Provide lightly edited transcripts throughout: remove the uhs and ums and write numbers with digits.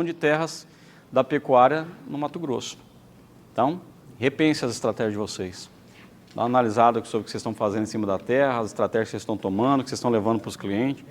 de terras da pecuária no Mato Grosso. Então, repense as estratégias de vocês. Dá uma analisada sobre o que vocês estão fazendo em cima da terra, as estratégias que vocês estão tomando, que vocês estão levando para os clientes,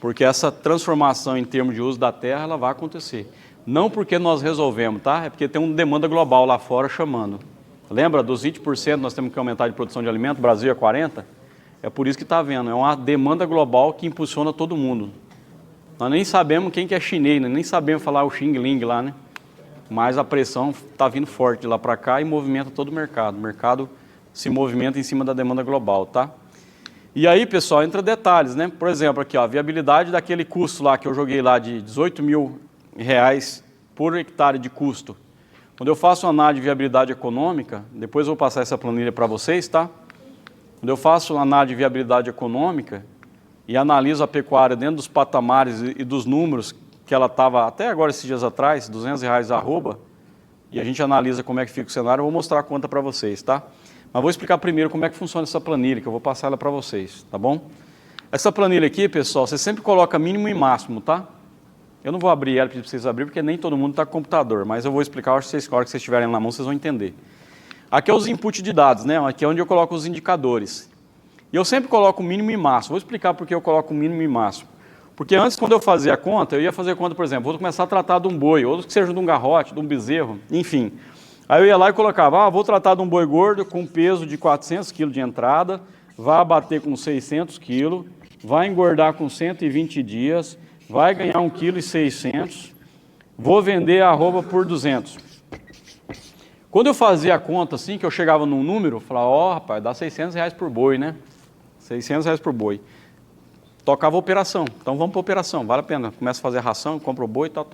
porque essa transformação em termos de uso da terra, ela vai acontecer. Não porque nós resolvemos, tá? É porque tem uma demanda global lá fora chamando. Lembra, dos 20% nós temos que aumentar de produção de alimento, o Brasil é 40%? É por isso que está vendo, é uma demanda global que impulsiona todo mundo. Nós nem sabemos quem que é chinês, nem sabemos falar o Xing Ling lá, né? Mas a pressão está vindo forte de lá para cá e movimenta todo o mercado. O mercado se movimenta em cima da demanda global, tá? E aí, pessoal, entra detalhes, né? Por exemplo, aqui, ó, a viabilidade daquele custo lá que eu joguei lá de R$18 mil por hectare de custo. Quando eu faço uma análise de viabilidade econômica, depois eu vou passar essa planilha para vocês, tá? Quando eu faço uma análise de viabilidade econômica e analiso a pecuária dentro dos patamares e dos números que ela estava até agora, esses dias atrás, R$200 a arroba, e a gente analisa como é que fica o cenário, eu vou mostrar a conta para vocês, tá? Mas vou explicar primeiro como é que funciona essa planilha, que eu vou passar ela para vocês, tá bom? Essa planilha aqui, pessoal, você sempre coloca mínimo e máximo, tá? Eu não vou abrir ela para vocês abrir, porque nem todo mundo está com computador, mas eu vou explicar, acho que vocês, na hora que vocês estiverem na mão, vocês vão entender. Aqui é os inputs de dados, né? Aqui é onde eu coloco os indicadores. E eu sempre coloco mínimo e máximo. Vou explicar por que eu coloco mínimo e máximo. Porque antes, quando eu fazia a conta, eu ia fazer a conta, por exemplo, vou começar a tratar de um boi, ou que seja de um garrote, de um bezerro, enfim. Aí eu ia lá e colocava, vou tratar de um boi gordo com peso de 400 kg de entrada, vai abater com 600 kg, vai engordar com 120 dias, vai ganhar 1,6 kg, vou vender a arroba por 200. Quando eu fazia a conta assim, que eu chegava num número, eu falava, rapaz, dá R$600 por boi, né? R$600 por boi. Tocava a operação. Então vamos para a operação, vale a pena. Começa a fazer a ração, compra o boi, tal.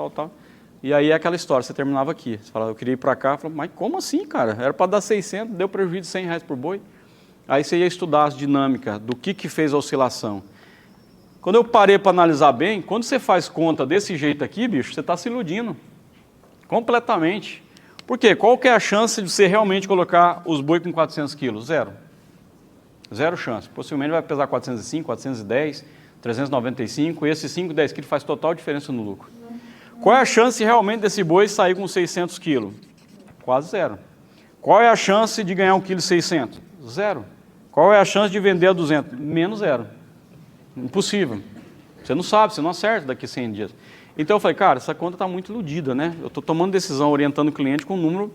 E aí é aquela história, você terminava aqui. Você falava, eu queria ir para cá, eu falava, mas como assim, cara? Era para dar 600, deu prejuízo de R$100 por boi. Aí você ia estudar as dinâmicas do que fez a oscilação. Quando eu parei para analisar bem, quando você faz conta desse jeito aqui, bicho, você está se iludindo. Completamente. Por quê? Qual que é a chance de você realmente colocar os boi com 400 quilos? Zero. Zero chance. Possivelmente vai pesar 405, 410, 395, e esses 5, 10 quilos faz total diferença no lucro. Qual é a chance realmente desse boi sair com 600 quilos? Quase zero. Qual é a chance de ganhar 1,6 kg? Zero. Qual é a chance de vender a 200? Menos zero. Impossível. Você não sabe, você não acerta daqui a 100 dias. Então eu falei, cara, essa conta está muito iludida, né? Eu estou tomando decisão, orientando o cliente com um número.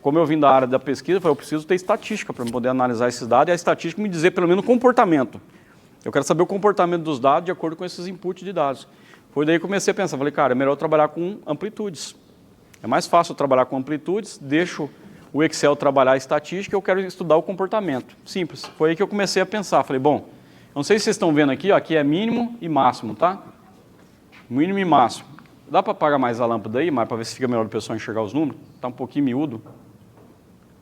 Como eu vim da área da pesquisa, eu falei, eu preciso ter estatística para poder analisar esses dados e a estatística me dizer pelo menos o comportamento. Eu quero saber o comportamento dos dados de acordo com esses inputs de dados. Foi daí que eu comecei a pensar, falei, cara, é melhor eu trabalhar com amplitudes. É mais fácil eu trabalhar com amplitudes, deixo o Excel trabalhar a estatística e eu quero estudar o comportamento. Simples. Foi aí que eu comecei a pensar. Falei, bom, não sei se vocês estão vendo aqui, ó, aqui é mínimo e máximo, tá? Mínimo e máximo. Dá para apagar mais a lâmpada aí, mas para ver se fica melhor o pessoal enxergar os números? Está um pouquinho miúdo.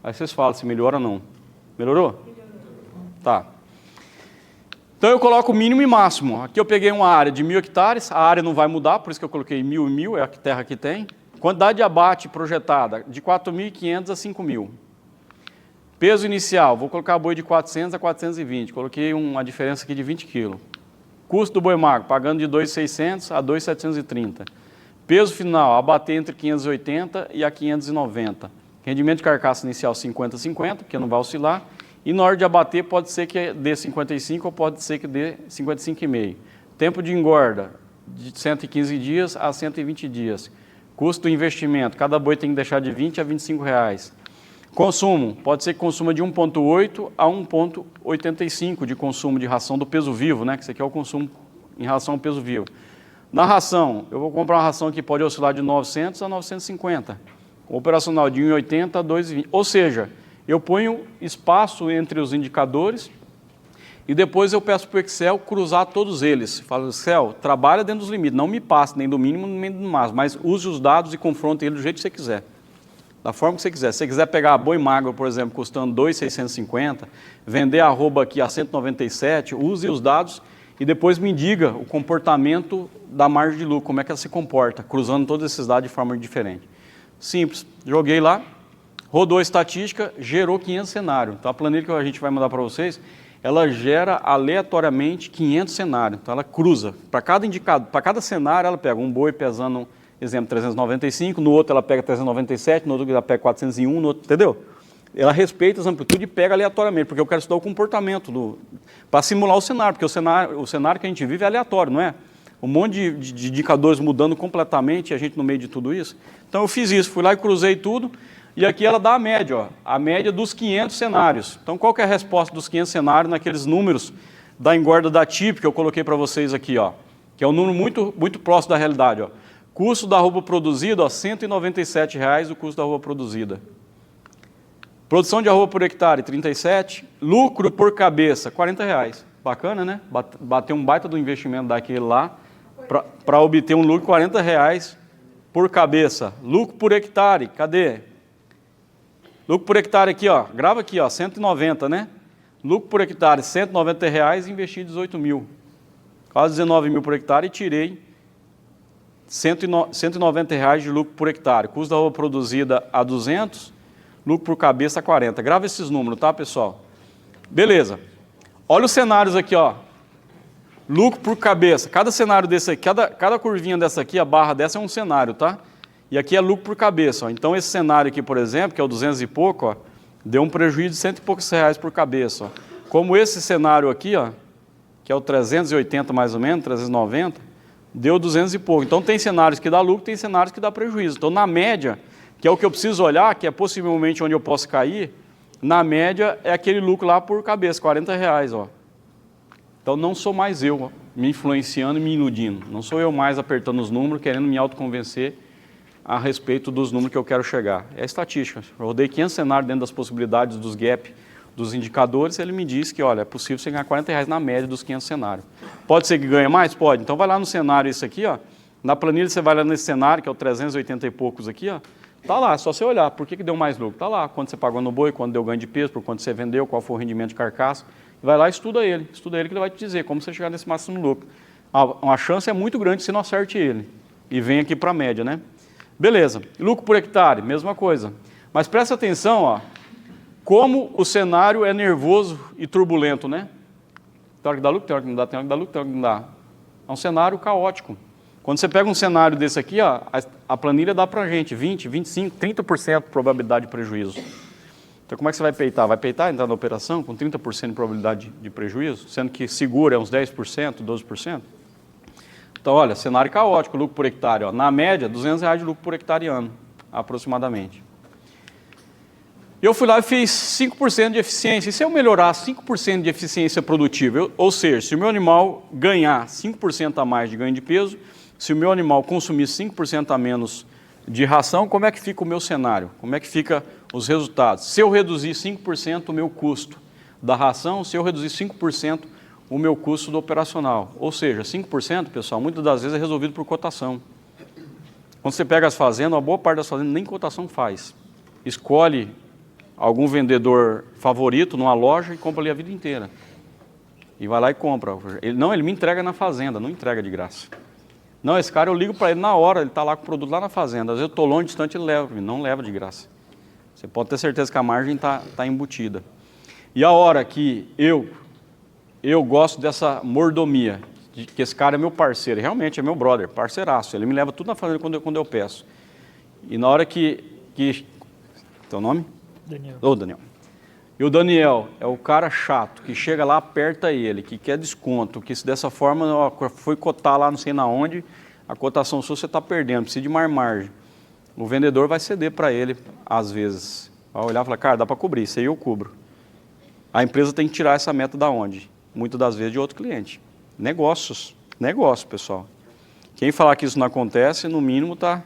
Aí vocês falam se melhora ou não. Melhorou? Melhorou. Tá. Então eu coloco mínimo e máximo. Aqui eu peguei uma área de 1.000 hectares, a área não vai mudar, por isso que eu coloquei 1.000 e 1.000, é a terra que tem. Quantidade de abate projetada, de 4.500 a 5.000. Peso inicial, vou colocar boi de 400 a 420, coloquei uma diferença aqui de 20 kg. Custo do boi magro, pagando de 2.600 a 2.730. Peso final, abater entre 580 e a 590. Rendimento de carcaça inicial 50-50, porque não vai oscilar. E na hora de abater pode ser que dê 55 ou pode ser que dê 55,5. Tempo de engorda, de 115 dias a 120 dias. Custo do investimento, cada boi tem que deixar de 20 a 25 reais. Consumo, pode ser que consuma de 1,8 a 1,85 de consumo de ração do peso vivo, né? Que isso aqui é o consumo em relação ao peso vivo. Na ração, eu vou comprar uma ração que pode oscilar de 900 a 950. Operacional de 1,80 a 2,20. Ou seja, eu ponho espaço entre os indicadores e depois eu peço para o Excel cruzar todos eles. Falo, Excel, trabalha dentro dos limites, não me passe nem do mínimo nem do máximo, mas use os dados e confronte ele do jeito que você quiser. Da forma que você quiser. Se você quiser pegar boi magro, por exemplo, custando 2.650, vender a arroba aqui a 197, use os dados e depois me diga o comportamento da margem de lucro, como é que ela se comporta, cruzando todos esses dados de forma diferente. Simples. Joguei lá, rodou a estatística, gerou 500 cenários. Então a planilha que a gente vai mandar para vocês, ela gera aleatoriamente 500 cenários. Então ela cruza. Para cada indicador, para cada cenário, ela pega um boi pesando exemplo, 395, no outro ela pega 397, no outro ela pega 401, no outro, entendeu? Ela respeita as amplitudes e pega aleatoriamente, porque eu quero estudar o comportamento, para simular o cenário, porque o cenário que a gente vive é aleatório, não é? Um monte de indicadores mudando completamente, e a gente no meio de tudo isso. Então eu fiz isso, fui lá e cruzei tudo, e aqui ela dá a média, ó, a média dos 500 cenários. Então qual que é a resposta dos 500 cenários naqueles números da engorda da TIP que eu coloquei para vocês aqui, ó, que é um número muito próximo da realidade, ó. Custo da arroba produzida, ó, R$ 197,00 o custo da arroba produzida. Produção de arroba por hectare, 37. Lucro por cabeça, R$40,00. Bacana, né? Bateu um baita do investimento daquele lá para obter um lucro de R$40,00 por cabeça. Lucro por hectare, cadê? Lucro por hectare aqui, ó. Grava aqui, ó, 190, né? Lucro por hectare, R$190,00, investi 18 mil. Quase 19 mil por hectare e tirei R$190,00 de lucro por hectare. Custo da arroba produzida a 200, lucro por cabeça a 40. Grava esses números, tá, pessoal? Beleza. Olha os cenários aqui, ó. Lucro por cabeça. Cada cenário desse aqui, cada curvinha dessa aqui, a barra dessa é um cenário, tá? E aqui é lucro por cabeça, ó. Então esse cenário aqui, por exemplo, que é o 200 e pouco, ó, deu um prejuízo de 100 e poucos reais por cabeça, ó. Como esse cenário aqui, ó, que é o 380 mais ou menos, 390, deu 200 e pouco. Então tem cenários que dá lucro, tem cenários que dá prejuízo. Então na média, que é o que eu preciso olhar, que é possivelmente onde eu posso cair, na média é aquele lucro lá por cabeça, R$40,00, ó. Então não sou mais eu, ó, me influenciando e me iludindo. Não sou eu mais apertando os números, querendo me autoconvencer a respeito dos números que eu quero chegar. É estatística. Eu rodei 500 cenários dentro das possibilidades dos gap, dos indicadores, ele me disse que, olha, é possível você ganhar R$40,00 na média dos 500 cenários. Pode ser que ganhe mais? Pode. Então vai lá no cenário esse aqui, ó. Na planilha você vai lá nesse cenário, que é o 380 e poucos aqui, ó. Tá lá, é só você olhar. Por que deu mais lucro? Tá lá, quanto você pagou no boi, quanto deu ganho de peso, por quanto você vendeu, qual foi o rendimento de carcaça. Vai lá e estuda ele que ele vai te dizer como você chegar nesse máximo lucro. Uma chance é muito grande se não acerte ele. E vem aqui para a média, né? Beleza. Lucro por hectare, mesma coisa. Mas presta atenção, ó, como o cenário é nervoso e turbulento, né? Tem hora que dá lucro, tem hora que não dá, tem hora que dá lucro, tem hora que não dá. É um cenário caótico. Quando você pega um cenário desse aqui, ó, a planilha dá para a gente 20, 25, 30% de probabilidade de prejuízo. Então como é que você vai peitar? Vai peitar, entrar na operação com 30% de probabilidade de prejuízo, sendo que seguro é uns 10%, 12%? Então olha, cenário caótico, lucro por hectare, ó, na média R$200,00 de lucro por hectare ano, aproximadamente. Eu fui lá e fiz 5% de eficiência. E se eu melhorar 5% de eficiência produtiva, ou seja, se o meu animal ganhar 5% a mais de ganho de peso, se o meu animal consumir 5% a menos de ração, como é que fica o meu cenário? Como é que fica os resultados? Se eu reduzir 5% o meu custo da ração, se eu reduzir 5% o meu custo do operacional. Ou seja, 5%, pessoal, muitas das vezes é resolvido por cotação. Quando você pega as fazendas, uma boa parte das fazendas nem cotação faz. Escolhe algum vendedor favorito numa loja e compra ali a vida inteira. E vai lá e compra. Ele me entrega na fazenda, não entrega de graça. Não, esse cara eu ligo para ele na hora, ele está lá com o produto lá na fazenda. Às vezes eu estou longe, distante, ele leva, não leva de graça. Você pode ter certeza que a margem está embutida. E a hora que eu gosto dessa mordomia, de que esse cara é meu parceiro, realmente é meu brother, parceiraço, ele me leva tudo na fazenda quando eu peço. E na hora que teu nome? Daniel. Ô, Daniel. E o Daniel é o cara chato, que chega lá, aperta ele, que quer desconto, que se dessa forma ó, foi cotar lá não sei na onde, a cotação sua você está perdendo, precisa de mais margem. O vendedor vai ceder para ele, às vezes. Vai olhar e falar, cara, dá para cobrir, isso aí eu cubro. A empresa tem que tirar essa meta da onde? Muitas das vezes de outro cliente. Negócios, pessoal. Quem falar que isso não acontece, no mínimo está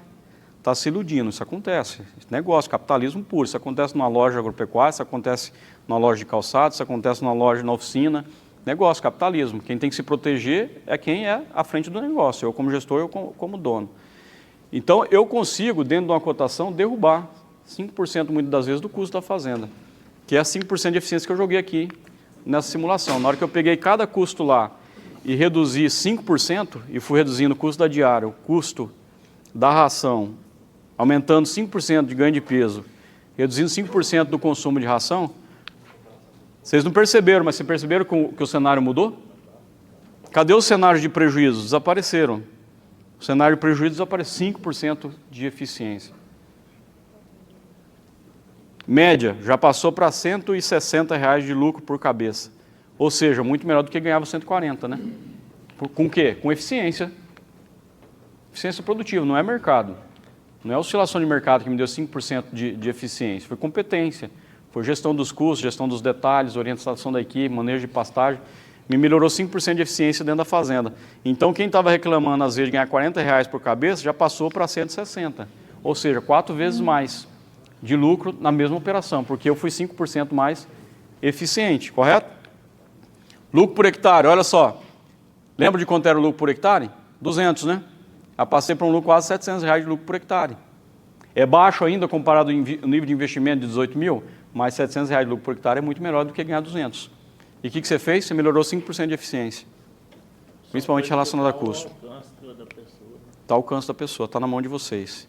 se iludindo, isso acontece. Negócio, capitalismo puro, isso acontece numa loja agropecuária, isso acontece numa loja de calçado, isso acontece numa loja, na oficina. Negócio, capitalismo. Quem tem que se proteger é quem é à frente do negócio, eu como gestor, eu como dono. Então, eu consigo, dentro de uma cotação, derrubar 5% muitas das vezes do custo da fazenda, que é 5% de eficiência que eu joguei aqui nessa simulação. Na hora que eu peguei cada custo lá e reduzi 5%, e fui reduzindo o custo da diária, o custo da ração, aumentando 5% de ganho de peso, reduzindo 5% do consumo de ração, vocês não perceberam, mas vocês perceberam que o cenário mudou? Cadê os cenários de prejuízo? Desapareceram. O cenário de prejuízo desaparece 5% de eficiência. Média, já passou para R$ 160 de lucro por cabeça. Ou seja, muito melhor do que ganhava 140, né? Com o quê? Com eficiência. Eficiência produtiva, não é mercado. Não é oscilação de mercado que me deu 5% de eficiência. Foi competência. Foi gestão dos custos, gestão dos detalhes, orientação da equipe, manejo de pastagem. Me melhorou 5% de eficiência dentro da fazenda. Então, quem estava reclamando, às vezes, de ganhar R$ 40 por cabeça, já passou para 160. Ou seja, 4 vezes mais de lucro na mesma operação, porque eu fui 5% mais eficiente, correto? Lucro por hectare, olha só. Lembra de quanto era o lucro por hectare? 200, né? Já passei para um lucro quase R$ 700 de lucro por hectare. É baixo ainda comparado ao nível de investimento de 18 mil, mas R$ 700 de lucro por hectare é muito melhor do que ganhar 200. E o que você fez? Você melhorou 5% de eficiência, principalmente relacionado a custo. Está ao alcance da pessoa, está na mão de vocês.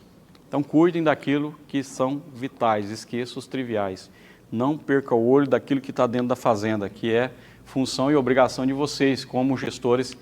Então, cuidem daquilo que são vitais, esqueça os triviais. Não perca o olho daquilo que está dentro da fazenda, que é função e obrigação de vocês, como gestores,